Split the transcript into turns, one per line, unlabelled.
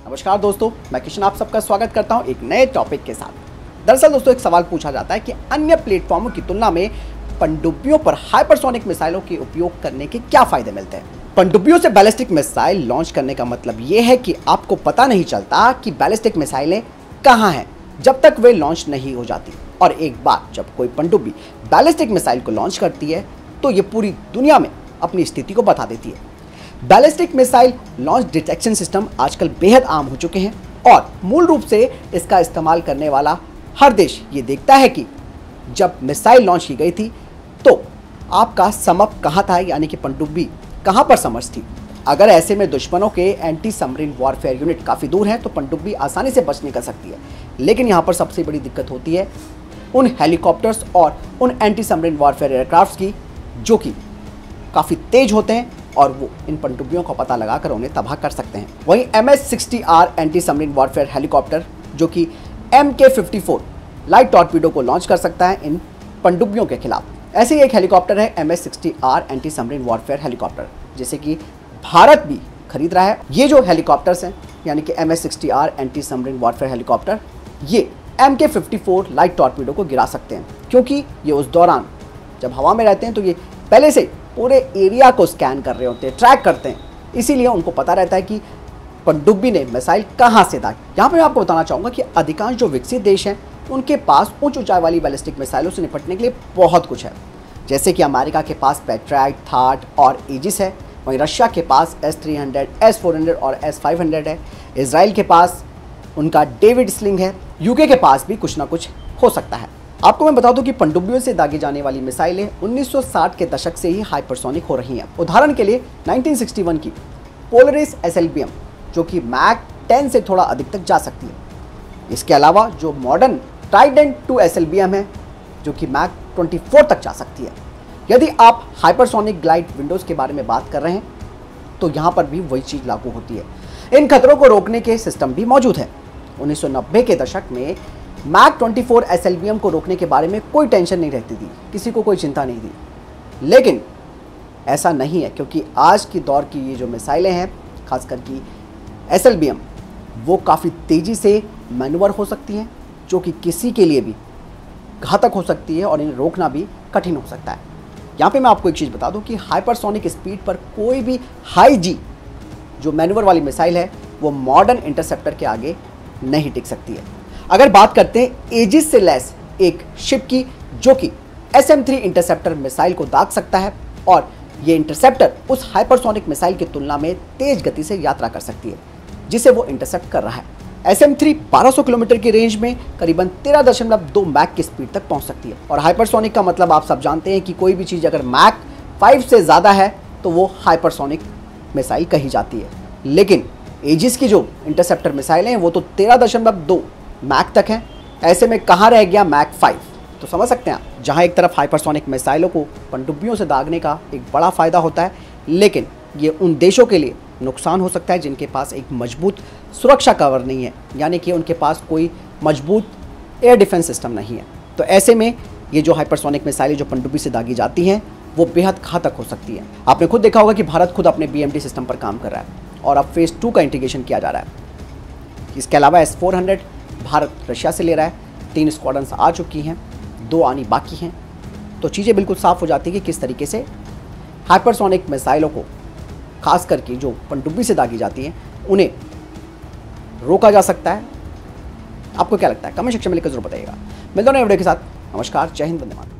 नमस्कार दोस्तों, मैं किशन आप सबका स्वागत करता हूं एक नए टॉपिक के साथ। दरअसल दोस्तों एक सवाल पूछा जाता है कि अन्य प्लेटफॉर्मों की तुलना में पनडुब्बियों पर हाइपरसोनिक मिसाइलों के उपयोग करने के क्या फायदे मिलते हैं। पनडुब्बियों से बैलिस्टिक मिसाइल लॉन्च करने का मतलब ये है कि आपको पता नहीं चलता कि बैलिस्टिक मिसाइलें कहाँ हैं जब तक वे लॉन्च नहीं हो जाती। और एक बार जब कोई पनडुब्बी बैलिस्टिक मिसाइल को लॉन्च करती है तो ये पूरी दुनिया में अपनी स्थिति को बता देती है। Ballistic missile launch detection system आजकल बेहद आम हो चुके हैं और मूल रूप से इसका इस्तेमाल करने वाला हर देश ये देखता है कि जब मिसाइल लॉन्च की गई थी तो आपका समप कहाँ था, यानी कि पनडुब्बी कहाँ पर समर्स थी। अगर ऐसे में दुश्मनों के एंटी सबमरीन वॉरफेयर यूनिट काफ़ी दूर हैं तो पनडुब्बी आसानी से बच निकल सकती है। लेकिन यहाँ पर सबसे बड़ी दिक्कत होती है उन हेलीकॉप्टर्स और उन एंटी सबमरीन वॉरफेयर एयरक्राफ्ट की जो कि काफ़ी तेज होते हैं और वो इन पनडुब्बियों का पता लगाकर उन्हें तबाह कर सकते हैं। वहीं MS-60R anti submarine warfare helicopter जो कि MK-54 लाइट टॉर्पीडो को लॉन्च कर सकता है इन पनडुब्बियों के खिलाफ। ऐसे ही एक हेलीकॉप्टर है MS-60R anti submarine warfare helicopter, जिसे कि भारत भी खरीद रहा है। ये जो हेलीकॉप्टर्स हैं यानी कि MS-60R anti submarine warfare helicopter ये MK-54 लाइट टॉर्पीडो को गिरा सकते हैं, क्योंकि ये उस दौरान जब हवा में रहते हैं तो ये पहले से पूरे एरिया को स्कैन कर रहे होते हैं, ट्रैक करते हैं, इसीलिए उनको पता रहता है कि पनडुब्बी ने मिसाइल कहाँ से दागी। यहाँ पे मैं आपको बताना चाहूँगा कि अधिकांश जो विकसित देश हैं उनके पास उच्च ऊंचाई वाली बैलिस्टिक मिसाइलों से निपटने के लिए बहुत कुछ है। जैसे कि अमेरिका के पास पैट्रियट, थाट और एजिस है, वहीं रशिया के पास S-300, S-400 और S-500 है। इजराइल के पास उनका डेविड स्लिंग है। यूके के पास भी कुछ ना कुछ हो सकता है। आपको मैं बता दूं कि पनडुब्बियों से दागी जाने वाली मिसाइलें 1960 के दशक से ही हाइपरसोनिक हो रही हैं। उदाहरण के लिए 1961 की पोलरिस SLBM जो कि मैक 10 से थोड़ा अधिक तक जा सकती है। इसके अलावा जो मॉडर्न ट्राइडेंट 2 SLBM है जो कि मैक 24 तक जा सकती है। यदि आप हाइपरसोनिक ग्लाइड विंडोज़ के बारे में बात कर रहे हैं तो यहाँ पर भी वही चीज़ लागू होती है। इन खतरों को रोकने के सिस्टम भी मौजूद है। 1990 के दशक में मैक 24 SLBM को रोकने के बारे में कोई टेंशन नहीं रहती थी, किसी को कोई चिंता नहीं थी। लेकिन ऐसा नहीं है, क्योंकि आज की दौर की ये जो मिसाइलें हैं खासकर की SLBM वो काफ़ी तेज़ी से मैन्यूवर हो सकती हैं, जो कि किसी के लिए भी घातक हो सकती है और इन्हें रोकना भी कठिन हो सकता है। यहाँ पे मैं आपको एक चीज़ बता दूँ कि हाइपरसोनिक स्पीड पर कोई भी हाई जी जो मैन्यूवर वाली मिसाइल है वो मॉडर्न इंटरसेप्टर के आगे नहीं टिक सकती है। अगर बात करते हैं एजिस से लैस एक शिप की जो कि SM-3 इंटरसेप्टर मिसाइल को दाग सकता है, और ये इंटरसेप्टर उस हाइपरसोनिक मिसाइल की तुलना में तेज गति से यात्रा कर सकती है जिसे वो इंटरसेप्ट कर रहा है। SM-3 1200 किलोमीटर की रेंज में करीबन 13.2 मैक की स्पीड तक पहुंच सकती है। और हाइपरसोनिक का मतलब आप सब जानते हैं कि कोई भी चीज़ अगर मैक 5 से ज़्यादा है तो वो हाइपरसोनिक मिसाइल कही जाती है। लेकिन एजिस की जो इंटरसेप्टर मिसाइलें हैं वो तो 13.2 मैक तक है। ऐसे में कहाँ रह गया मैक 5? तो समझ सकते हैं आप, जहाँ एक तरफ हाइपरसोनिक मिसाइलों को पनडुब्बियों से दागने का एक बड़ा फ़ायदा होता है, लेकिन ये उन देशों के लिए नुकसान हो सकता है जिनके पास एक मजबूत सुरक्षा कवर नहीं है, यानी कि उनके पास कोई मजबूत एयर डिफेंस सिस्टम नहीं है। तो ऐसे में ये जो हाइपरसोनिक मिसाइलें जो पनडुब्बी से दागी जाती हैं वो बेहद घातक हो सकती है। आपने खुद देखा होगा कि भारत खुद अपने BMD सिस्टम पर काम कर रहा है और अब फेज़ 2 का इंटीग्रेशन किया जा रहा है। इसके अलावा S-400 भारत रशिया से ले रहा है। 3 स्क्वाड्रन्स आ चुकी हैं, 2 आनी बाकी हैं। तो चीज़ें बिल्कुल साफ़ हो जाती है कि किस तरीके से हाइपरसोनिक मिसाइलों को खास करके जो पनडुब्बी से दागी जाती हैं उन्हें रोका जा सकता है। आपको क्या लगता है? कमेंट सेक्शन में लिखकर जरूर बताइएगा। मिलते हैं नए वीडियो के साथ। नमस्कार, जय हिंद, वंदे मातरम।